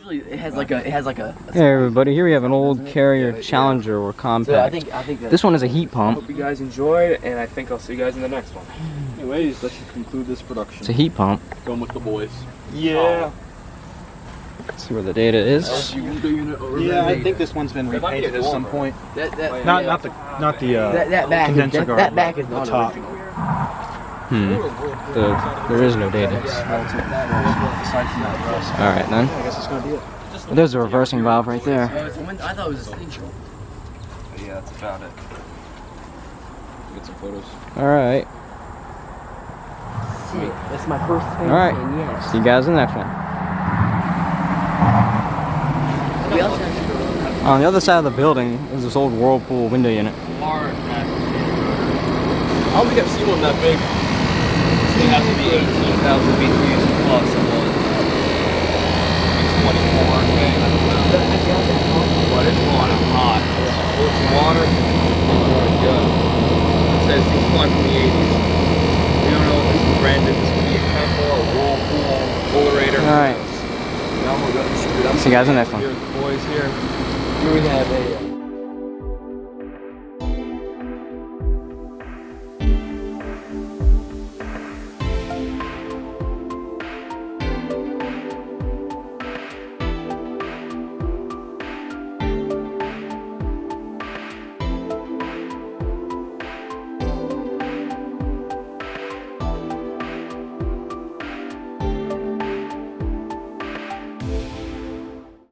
Usually it has like a Hey everybody, here we have an old Carrier Challenger or compact. So I think this one is a heat pump. Hope you guys enjoyed, and I think I'll see you guys in the next one. Anyways, that should conclude this production. It's a heat pump. Going with the boys. Yeah. Let's see where the data is. Yeah, I think this one's been repainted at some point. Not the that back condenser guard. that back is the not top. original. There is no data. Alright then. I guess it's gonna be it. There's a reversing valve right there. I thought it was a central. Yeah, that's about it. Get some photos. Alright. Sick. That's my first thing. Alright. Yes. See you guys in the next one. On the other side of the building is this old Whirlpool window unit. I don't think I've seen one that big. They have to be 18,000 BTUs plus. It's 24, okay? But it's on hot. It's water. It's good. It says it's one from the 80s. We don't know if this is branded. This could be a Canon or a Whirlpool, Bullerator. Alright. See you guys in the next one. Here with the boys here. Here we have a